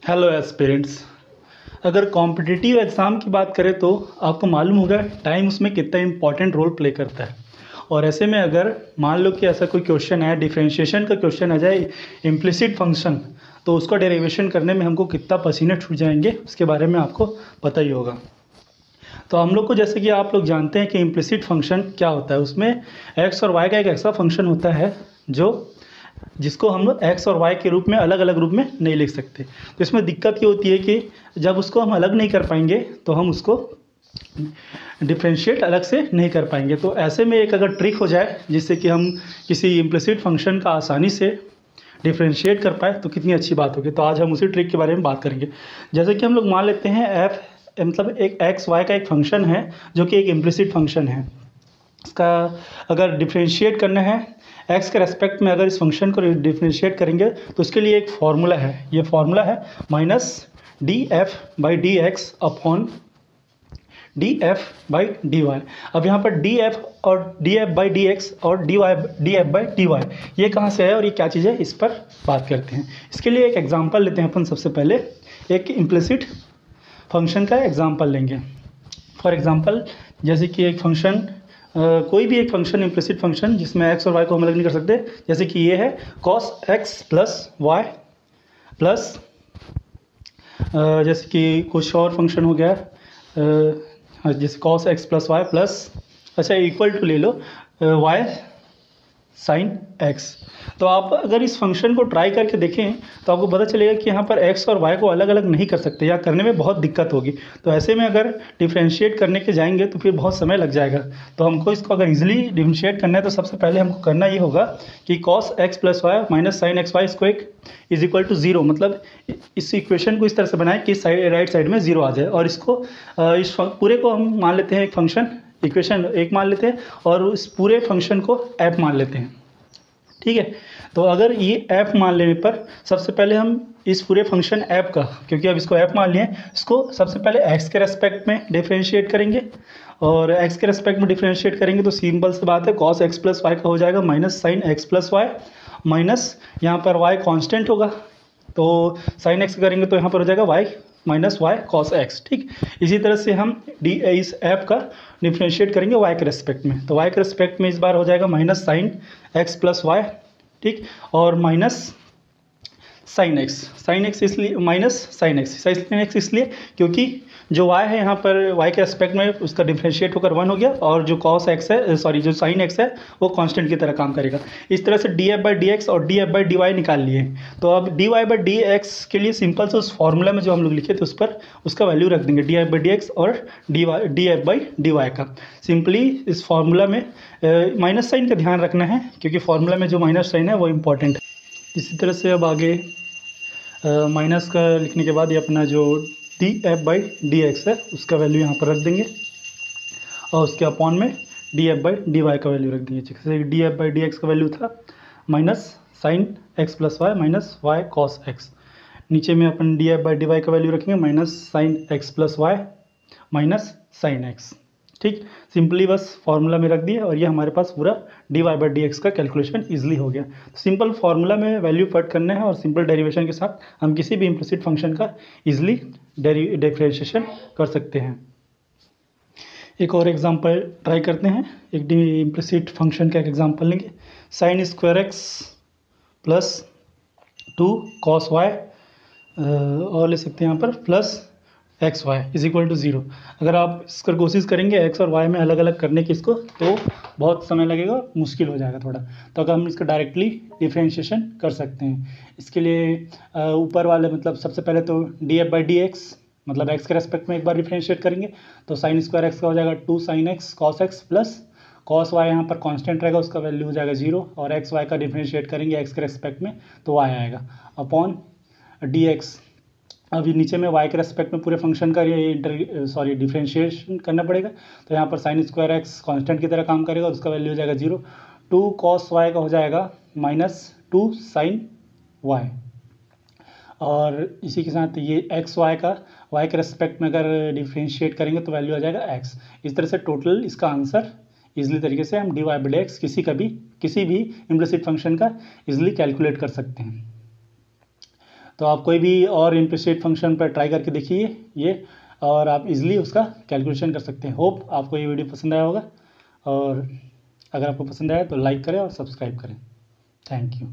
Hello aspirants. अगर competitive exam की बात करें तो आपको मालूम होगा टाइम उसमें कितना इम्पोर्टेंट रोल प्ले करता है। और ऐसे में अगर मान लो कि ऐसा कोई क्वेश्चन है, डिफरेंशिएशन का क्वेश्चन आ जाए इम्प्लिसिट फंक्शन, तो उसका डेरिवेशन करने में हमको कितना पसीने छूट जाएंगे उसके बारे में आपको पता ही होगा। तो हम लोग को जैसे कि आप लोग जानते हैं कि इम्प्लिसिट फंक्शन क्या होता है, उसमें एक्स और वाई का एक ऐसा फंक्शन होता है जिसको हम लोग एक्स और वाई के रूप में अलग अलग रूप में नहीं लिख सकते। तो इसमें दिक्कत ये होती है कि जब उसको हम अलग नहीं कर पाएंगे तो हम उसको डिफ्रेंशिएट अलग से नहीं कर पाएंगे। तो ऐसे में एक अगर ट्रिक हो जाए जिससे कि हम किसी इम्प्लिसिट फंक्शन का आसानी से डिफ्रेंशिएट कर पाए तो कितनी अच्छी बात होगी। तो आज हम उसी ट्रिक के बारे में बात करेंगे। जैसे कि हम लोग मान लेते हैं एफ मतलब एक एक्स वाई का एक फंक्शन है जो कि एक इम्प्लिसिट फंक्शन है। इसका अगर डिफ्रेंशिएट करना है एक्स के रेस्पेक्ट में, अगर इस फंक्शन को डिफ्रेंशिएट करेंगे तो उसके लिए एक फार्मूला है। ये फार्मूला है minus D F by D X upon D F by D Y. अब यहाँ पर डी एफ और D F by D X और D F by D Y ये कहाँ से है और ये क्या चीज़ है, इस पर बात करते हैं। इसके लिए एक एग्जांपल लेते हैं अपन। सबसे पहले एक इम्प्लिसिट फंक्शन का एग्जांपल लेंगे। फॉर एग्जांपल जैसे कि एक फंक्शन कोई भी एक फंक्शन इम्प्लिसिट फंक्शन जिसमें एक्स और वाई को हम अलग नहीं कर सकते, जैसे कि ये है cos X plus Y plus जैसे कि कुछ और फंक्शन हो गया जैसे cos X plus Y plus अच्छा इक्वल टू ले लो वाई साइन एक्स। तो आप अगर इस फंक्शन को ट्राई करके देखें तो आपको पता चलेगा कि यहाँ पर एक्स और वाई को अलग अलग नहीं कर सकते या करने में बहुत दिक्कत होगी। तो ऐसे में अगर डिफ्रेंशिएट करने के जाएंगे तो फिर बहुत समय लग जाएगा। तो हमको इसको अगर इजीली डिफ्रेंशिएट करना है तो सबसे पहले हमको करना ये होगा कि cos X plus Y minus sign X Y इसको एक इज इक्वल टू ज़ीरो, मतलब इस इक्वेशन को इस तरह से बनाएं कि राइट साइड में ज़ीरो आ जाए। और इसको इस पूरे को हम मान लेते हैं एक फंक्शन इक्वेशन एक मान लेते हैं और उस पूरे फंक्शन को एफ मान लेते हैं। ठीक है, तो अगर ये ऐप मान लेने पर सबसे पहले हम इस पूरे फंक्शन ऐप का, क्योंकि अब इसको ऐप मान लिए, इसको सबसे पहले एक्स के रेस्पेक्ट में डिफरेंशिएट करेंगे। और एक्स के रेस्पेक्ट में डिफरेंशिएट करेंगे तो सिंपल सी बात है कॉस एक्स प्लस वाई का हो जाएगा minus sign X plus Y, minus यहाँ पर वाई कांस्टेंट होगा तो साइन एक्स करेंगे तो यहाँ पर हो जाएगा Y minus Y cos X. ठीक, इसी तरह से हम इस ऐप का डिफ्रेंशिएट करेंगे वाई के रेस्पेक्ट में, तो वाई के रेस्पेक्ट में इस बार हो जाएगा minus sign X plus Y. ठीक, और माइनस साइन एक्स इसलिए माइनस साइन एक्स इसलिए क्योंकि जो y है यहाँ पर y के रेस्पेक्ट में उसका डिफरेंशिएट होकर 1 हो गया और जो cos x है जो sin x है वो कांस्टेंट की तरह काम करेगा। इस तरह से D F by D X और D F by D Y निकाल लिए। तो अब D Y by D X के लिए सिंपल से उस फॉर्मूला में जो हम लोग लिखे थे उस पर उसका वैल्यू रख देंगे D F by D X और D F by D Y का। सिंपली इस फार्मूला में माइनस साइन का ध्यान रखना है क्योंकि फार्मूला में जो माइनस साइन है वो इम्पॉर्टेंट है। इसी तरह से अब आगे माइनस का लिखने के बाद ये अपना जो D F by D x है उसका वैल्यू यहाँ पर रख देंगे और उसके अपॉन में D F by D Y का वैल्यू रख देंगे। जैसे D F by D X का वैल्यू था minus sign X plus Y minus Y cos X, नीचे में अपन D F by D Y का वैल्यू रखेंगे minus sign X plus Y minus sign X. ठीक, सिंपली बस फार्मूला में रख दिए और ये हमारे पास पूरा D Y by D X का कैलकुलेशन ईजिली हो गया। तो सिंपल फार्मूला में वैल्यू पट करना है और सिंपल डेरिवेशन के साथ हम किसी भी इम्प्लिसिट फंक्शन का ईजिली डिफरेंशिएशन कर सकते हैं। एक और एग्जांपल ट्राई करते हैं। एक इम्प्लिसिट फंक्शन का एक एग्जांपल लेंगे, sine square X plus 2 cos Y और ले सकते हैं यहाँ पर plus X Y is equal to zero. अगर आप इसकर कोशिश करेंगे एक्स और वाई में अलग अलग करने की इसको तो बहुत समय लगेगा, मुश्किल हो जाएगा थोड़ा। तो अगर हम इसका डायरेक्टली डिफरेंशिएशन कर सकते हैं इसके लिए ऊपर वाले मतलब सबसे पहले तो D F by D x मतलब एक्स के रेस्पेक्ट में एक बार डिफरेंशिएट करेंगे तो साइन स्क्वायर एक्स का हो जाएगा 2 sine X cos X plus cos Y यहाँ पर कांस्टेंट रहेगा उसका वैल्यू हो जाएगा 0 और एक्स वाई का डिफरेंशिएट करेंगे एक्स के रेस्पेक्ट में तो वाई आएगा अपॉन डी एक्स। अभी नीचे में y के रेस्पेक्ट में पूरे फंक्शन का ये डिफरेंशिएशन करना पड़ेगा तो यहाँ पर साइन स्क्वायर एक्स कॉन्स्टेंट की तरह काम करेगा और उसका वैल्यू हो जाएगा 0। 2 कॉस वाई का हो जाएगा माइनस 2 साइन वाई और इसी के साथ ये एक्स वाई का y के रेस्पेक्ट में अगर डिफरेंशिएट करेंगे तो वैल्यू आ जाएगा x। इस तरह से टोटल इसका आंसर इजली तरीके से हम D Y by D X किसी भी इम्प्लिसिट फंक्शन का इजली कैलकुलेट कर सकते हैं। तो आप कोई भी और इम्प्लिसिट फंक्शन पर ट्राई करके देखिए ये, और आप इजीली उसका कैलकुलेशन कर सकते हैं। होप आपको ये वीडियो पसंद आया होगा, और अगर आपको पसंद आया तो लाइक करें और सब्सक्राइब करें। Thank you.